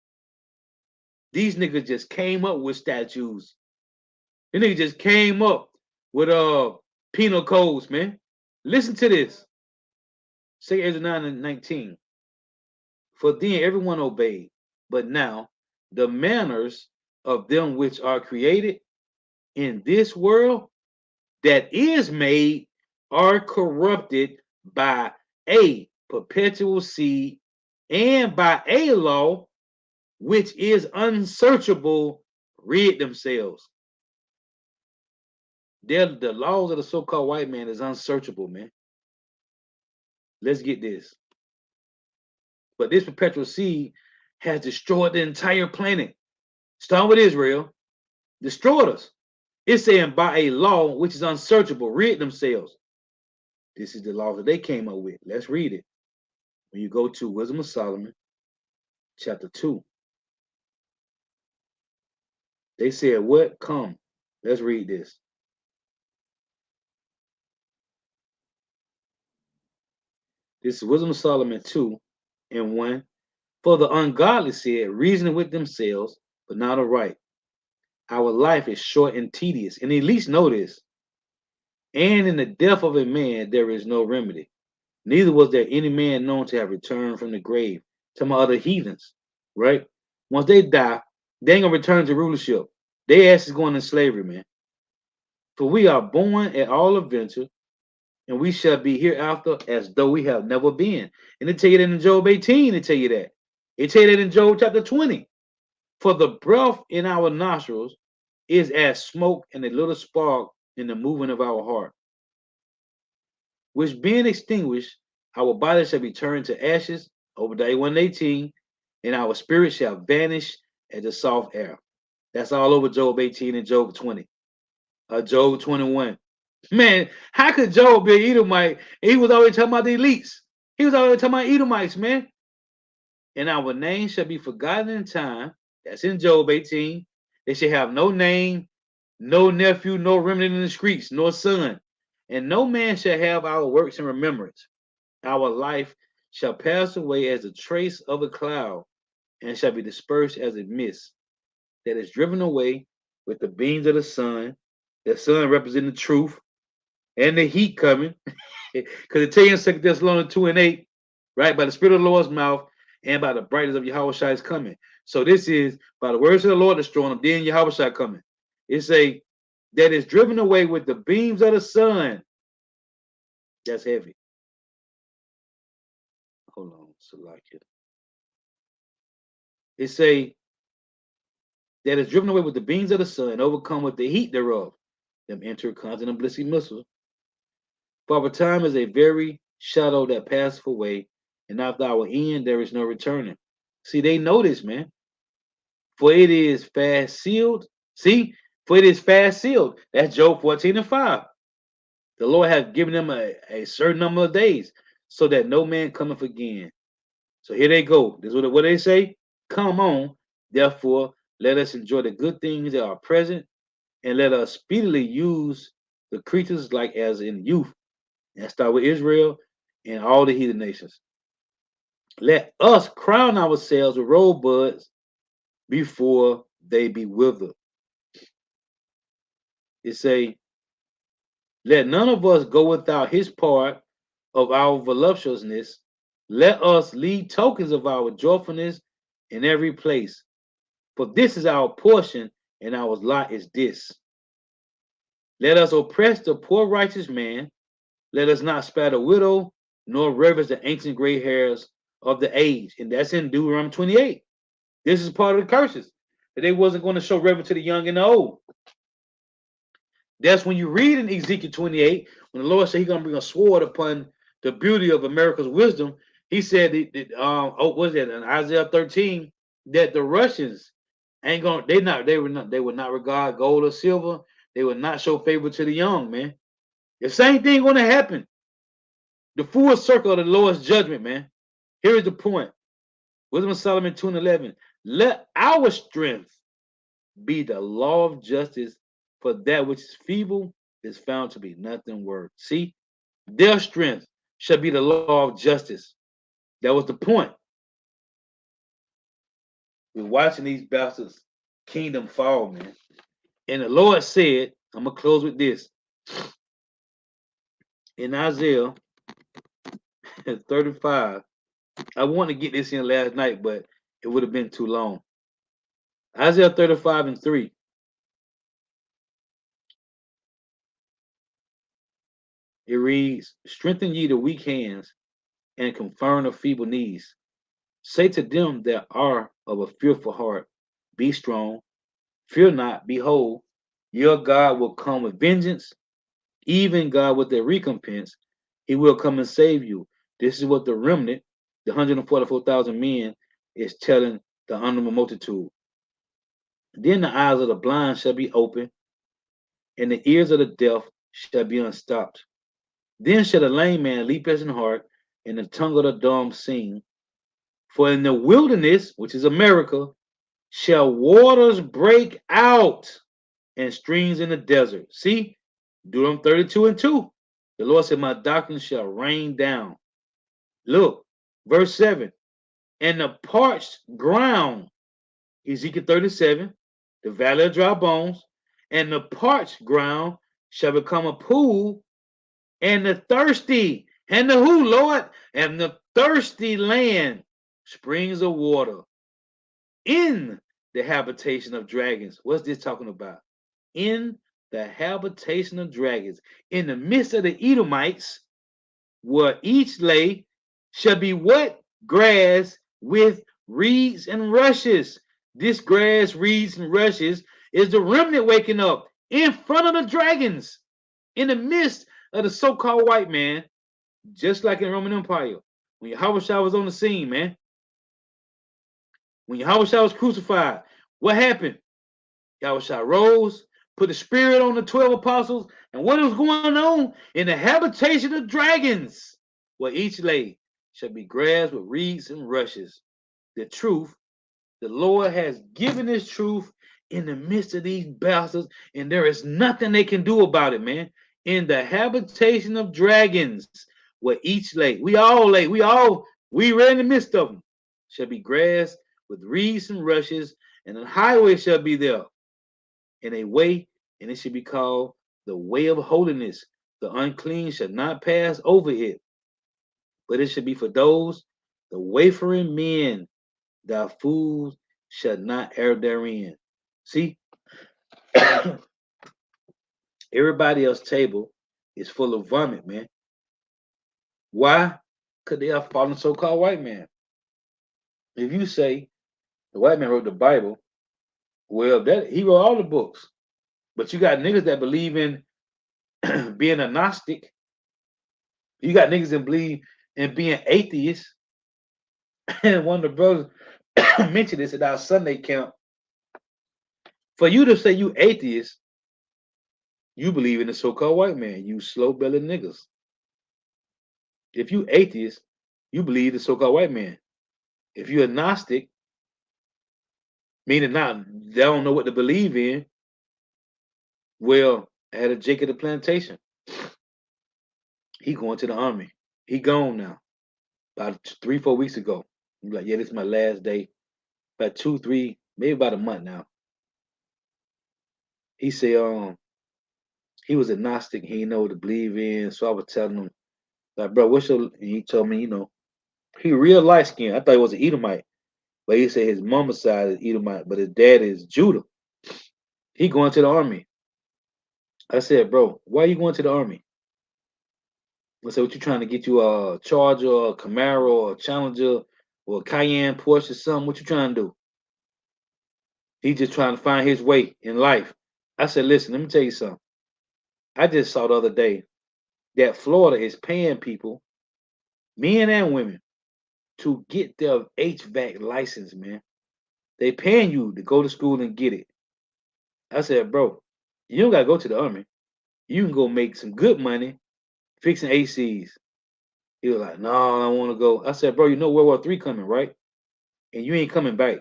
These niggas just came up with statutes. These niggas just came up with penal codes, man. Listen to this. 2 Ezra 9:19. For then everyone obeyed, but now the manners of them which are created in this world that is made are corrupted by a perpetual seed and by a law which is unsearchable, rid themselves. The laws of the so-called white man is unsearchable, man. Let's get this. But this perpetual seed has destroyed the entire planet. Start with Israel, destroyed us. It's saying by a law which is unsearchable, rid themselves. This is the law that they came up with. Let's read it. When you go to Wisdom of Solomon, chapter 2. They said, what? Come. Let's read this. This is Wisdom of Solomon 2 and 1. For the ungodly said, reasoning with themselves, but not aright. Our life is short and tedious. And at least know this. And in the death of a man, there is no remedy. Neither was there any man known to have returned from the grave. To my other heathens, right? Once they die, they ain't gonna return to rulership. Their ass is going in slavery, man. For we are born at all adventure, and we shall be hereafter as though we have never been. And they tell you that in Job 18, they tell you that. They tell you that in Job chapter 20. For the breath in our nostrils is as smoke and a little spark in the movement of our heart, which being extinguished, our body shall be turned to ashes, Obadiah 1:18, and our spirit shall vanish as the soft air. That's all over Job 18 and Job 20. Job 21. Man, how could Job be an Edomite? He was always talking about the elites. He was always talking about Edomites, man. And our name shall be forgotten in time. That's in Job 18. They shall have no name, no nephew, no remnant in the streets, nor son. And no man shall have our works in remembrance. Our life shall pass away as the trace of a cloud, and shall be dispersed as a mist that is driven away with the beams of the sun. The sun representing the truth and the heat coming. Because it tells you in 2 Thessalonians 2 and 8, right? By the Spirit of the Lord's mouth and by the brightness of Yahushua is coming. So this is by the words of the Lord destroying them, then Yahushua coming. It's a that is driven away with the beams of the sun. That's heavy. Hold on, Salakia. It's a that is driven away with the beams of the sun, and overcome with the heat thereof. Them enter constant and blissing missiles. For our time is a very shadow that passeth away, and after our end there is no returning. See, they know this, man. For it is fast sealed. See, for it is fast sealed. That's Job 14:5. The Lord hath given them a certain number of days, so that no man cometh again. So here they go. This is what they say. Come on. Therefore, let us enjoy the good things that are present, and let us speedily use the creatures like as in youth. And start with Israel and all the heathen nations. Let us crown ourselves with rosebuds before they be withered. It say, let none of us go without his part of our voluptuousness. Let us lead tokens of our joyfulness in every place. For this is our portion, and our lot is this. Let us oppress the poor righteous man. Let us not spare the widow, nor reverence the ancient gray hairs of the age. And that's in Deuteronomy 28. This is part of the curses. That they wasn't going to show reverence to the young and the old. That's when you read in Ezekiel 28, when the Lord said he's going to bring a sword upon the beauty of America's wisdom. He said, what was that in Isaiah 13, that the Russians ain't going, they would not regard gold or silver. They would not show favor to the young, man. The same thing going to happen. The full circle of the Lord's judgment, man. Here is the point. Wisdom of Solomon 2:11. Let our strength be the law of justice, for that which is feeble is found to be nothing worth. See, their strength shall be the law of justice. That was the point. We're watching these bastards' kingdom fall, man. And the Lord said, I'm going to close with this. In Isaiah 35, I wanted to get this in last night, but it would have been too long. Isaiah 35:3. It reads, strengthen ye the weak hands and confirm the feeble knees. Say to them that are of a fearful heart, be strong, fear not, behold, your God will come with vengeance, even God with their recompense. He will come and save you. This is what the remnant, the 144,000 men, is telling the honorable multitude. Then the eyes of the blind shall be open, and the ears of the deaf shall be unstopped. Then shall the lame man leap as an hart, and the tongue of the dumb sing. For in the wilderness, which is America, shall waters break out and streams in the desert. See, Deuteronomy 32:2. The Lord said, my doctrine shall rain down. Look, verse 7. And the parched ground, Ezekiel 37, the valley of dry bones, and the parched ground shall become a pool, and the thirsty, and the who, Lord? And the thirsty land, springs of water in the habitation of dragons. What's this talking about? In the habitation of dragons, in the midst of the Edomites, where each lay shall be what? Grass with reeds and rushes. This grass, reeds, and rushes is the remnant waking up in front of the dragons, in the midst of the so-called white man, just like in the Roman Empire. When Yahushua was on the scene, man. When Yahushua was crucified, what happened? Yahushua rose, put the spirit on the 12 apostles, and what was going on? In the habitation of dragons, where each lay shall be grass with reeds and rushes. The truth, the Lord has given his truth in the midst of these bastards, and there is nothing they can do about it, man. In the habitation of dragons, where each lay, we right in the midst of them, shall be grass with reeds and rushes, and a highway shall be there, and a way, and it should be called the way of holiness. The unclean shall not pass over it, but it should be for those, the wayfaring men, thy fools shall not err therein. See, everybody else's table is full of vomit, man. Why? Because they are following so-called white man. If you say the white man wrote the Bible, Well, that he wrote all the books. But you got niggas that believe in being a Gnostic. You got niggas that believe in being atheists. And one of the brothers mentioned this at our Sunday camp. For you to say you atheist, you believe in the so-called white man, you slow-bellied niggas. If you atheist, you believe the so-called white man. If you're agnostic, meaning not they don't know what to believe in, well, I had a Jake at the plantation. He going to the army. He gone now. About 3-4 weeks ago. I'm like, yeah, this is my last day. About 2-3, maybe about a month now. He said, he was agnostic. He didn't know what to believe in. So I was telling him, like, bro, what's your? And he told me, he real light skinned. I thought he was an Edomite, but he said his mama's side is Edomite, but his dad is Judah. He going to the army. I said, bro, why are you going to the army? I said, what you trying to get you a Charger or a Camaro or a Challenger or a Cayenne Porsche or something? What you trying to do? He just trying to find his way in life. I said, listen, let me tell you something. I just saw the other day that Florida is paying people, men and women, to get their HVAC license, man. They paying you to go to school and get it. I said, bro, you don't gotta go to the army. You can go make some good money fixing ACs. He was like, no, I don't want to go. I said, bro, you know World War III coming, right? And you ain't coming back.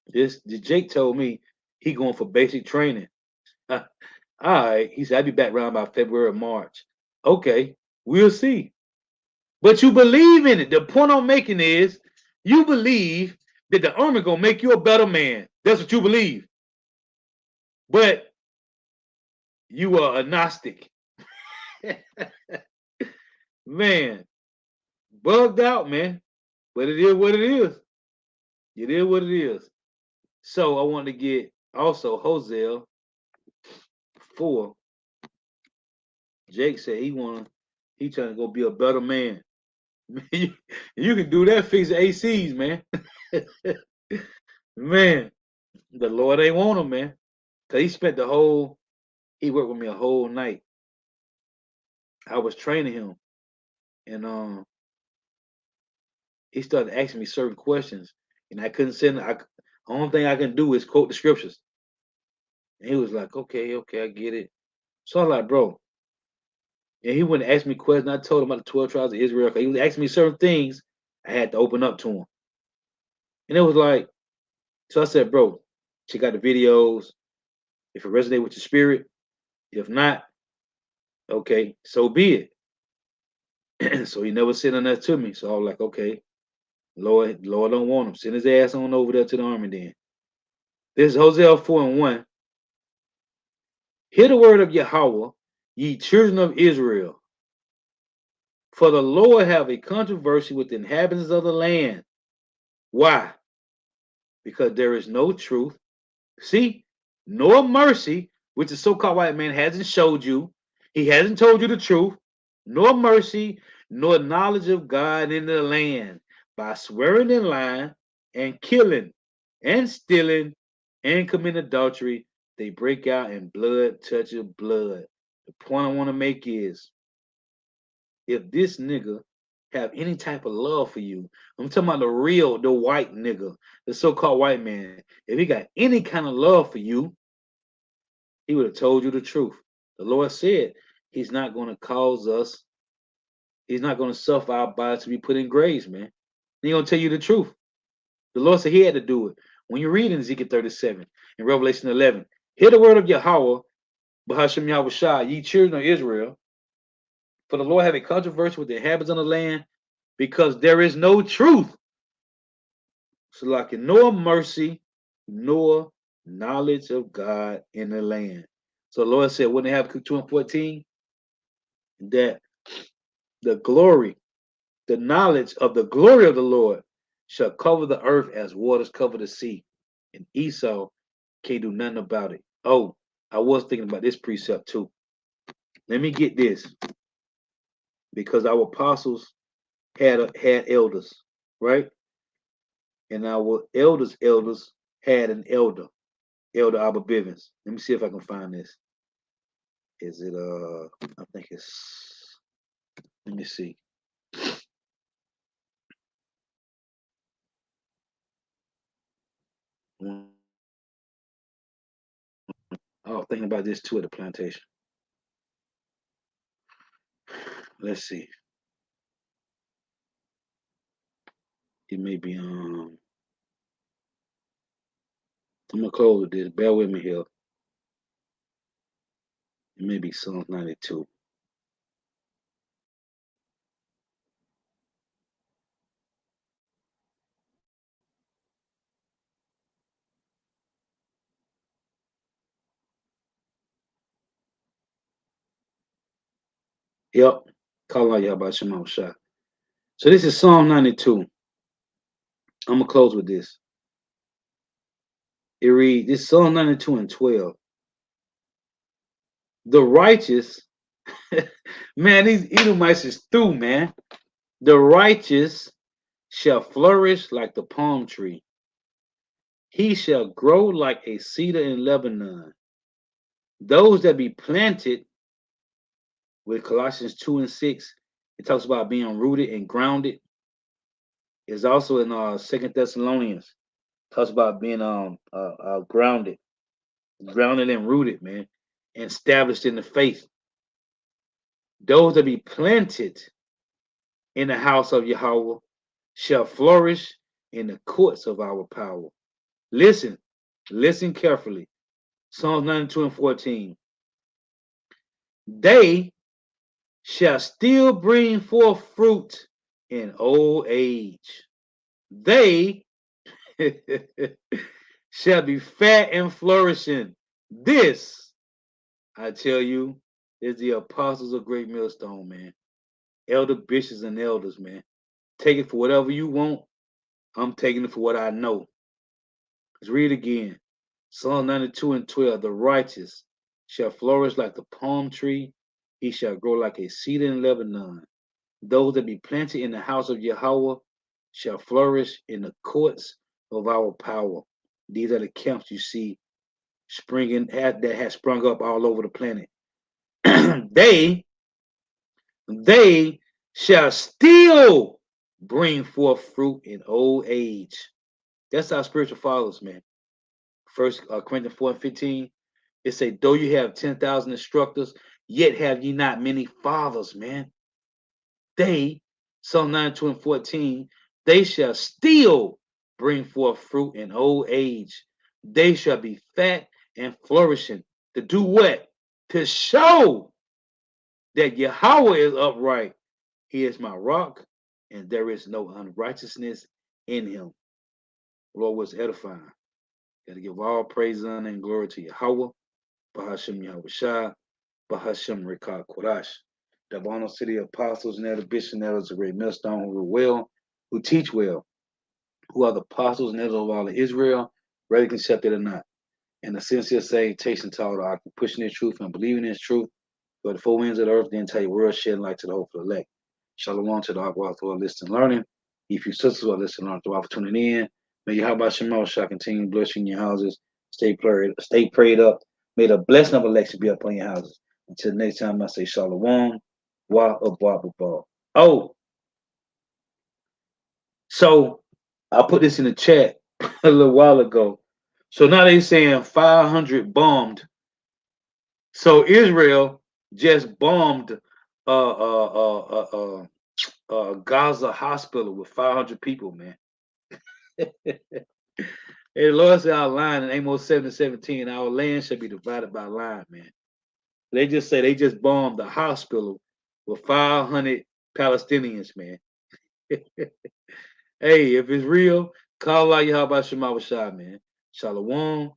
The Jake told me he going for basic training. All right. He said, I'll be back around by February or March. Okay, we'll see. But you believe in it. The point I'm making is you believe that the army gonna make you a better man. That's what you believe. But you are agnostic. Man, bugged out, man. But it is what it is. It is what it is. So I want to get also Hosea 4. Jake said he trying to go be a better man. You can do that, fix ACs, man. Man, the Lord ain't want him, man. Cause he worked with me a whole night. I was training him, and he started asking me certain questions, and I couldn't send. Only thing I can do is quote the scriptures. And he was like, "Okay, okay, I get it." So I was like, "Bro," and he wouldn't ask me questions. I told him about the 12 tribes of Israel. 'Cause he was asking me certain things. I had to open up to him, and it was like, so I said, "Bro, check out the videos. If it resonates with your spirit, if not, okay, so be it." So he never said that to me. So I was like, "Okay, Lord don't want him. Send his ass on over there to the army then." This is Hosea 4:1. Hear the word of Yahweh, ye children of Israel. For the Lord have a controversy with the inhabitants of the land. Why? Because there is no truth. See, nor mercy, which the so-called white man hasn't showed you. He hasn't told you the truth, nor mercy, nor knowledge of God in the land, by swearing and lying, and killing, and stealing, and committing adultery. They break out in blood, touching blood. The point I want to make is, if this nigga have any type of love for you, I'm talking about the white nigga, the so-called white man. If he got any kind of love for you, he would have told you the truth. The Lord said he's not going to cause us, he's not going to suffer our bodies to be put in graves, man. He's going to tell you the truth. The Lord said he had to do it. When you read in Ezekiel 37 and Revelation 11, hear the word of Yahweh, Bahashem Yahushua, ye children of Israel. For the Lord have a controversy with the inhabitants of the land, because there is no truth. So like nor mercy, nor knowledge of God in the land. So the Lord said, when they have 2:14, that the glory, the knowledge of the glory of the Lord shall cover the earth as waters cover the sea. And Esau can't do nothing about it. Oh, I was thinking about this precept too. Let me get this. Because our apostles had elders, right? And our elders had an elder, Elder Abba Bivens. Let me see if I can find this. Is it I think it's, let me see. I was thinking about this too at the plantation. Let's see. It may be I'm gonna close with this. Bear with me here. It may be Psalms 92. Yep. Call out Yahweh Shema Shah. So this is Psalm 92. I'm gonna close with this. It reads, this Psalm 92 and 12. The righteous, man, these Edomites is through, man. The righteous shall flourish like the palm tree. He shall grow like a cedar in Lebanon. Those that be planted, with Colossians 2 and 6, it talks about being rooted and grounded. It's also in 2 Thessalonians, talks about being grounded and rooted, man, and established in the faith. Those that be planted in the house of Yahweh shall flourish in the courts of our power. Listen carefully. Psalms 92 and 14. They shall still bring forth fruit in old age. They shall be fat and flourishing. This, I tell you, is the apostles of Great Millstone, man. Elder bishops and elders, man. Take it for whatever you want. I'm taking it for what I know. Let's read again. Psalm 92 and 12. The righteous shall flourish like the palm tree. He shall grow like a cedar in Lebanon. Those that be planted in the house of Yahweh shall flourish in the courts of our power. These are the camps you see springing that has sprung up all over the planet. they shall still bring forth fruit in old age. That's our spiritual fathers, man. First Corinthians 4 and 15. It say, though you have 10,000 instructors, yet have ye not many fathers, man. They, Psalm 92 and 14, they shall still bring forth fruit in old age. They shall be fat and flourishing. To do what? To show that Yahweh is upright. He is my rock, and there is no unrighteousness in him. Lord was edifying. Got to give all praise, honor, and glory to Yahweh. Bahashem Yahweh Shah. Bahashem Rekah Kodash. The Bono City Apostles and Elder Bishops and Elders of Great Millstone who rule well, who teach well, who are the apostles and elders of all of Israel, whether accepted or not. And the sincere salutation to all the pushing the truth and believing in truth, for the four winds of the earth, the entire world, shedding light to the hope of the elect. Shalom to the Aqua who are listening and learning. If you sisters who are listening and learning, throughout for tuning in. May Yahweh Shema Shah continue blessing your houses. Stay prayed up. May the blessing of election be upon your houses. Until next time, I say Shalom. Wa Abba. Oh, so I put this in the chat a little while ago. So now they're saying 500 bombed. So Israel just bombed Gaza hospital with 500 people, man. Hey, the Lord said our line in Amos 7:17, our land shall be divided by line, man. They just say they just bombed the hospital with 500 Palestinians, man. Hey, if it's real, call out Yahweh Shema Shah, man. Shalom.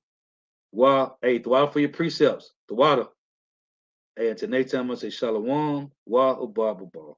Hey, the water for your precepts. The water. Hey, until next time, I say Shalom. Wa Abba.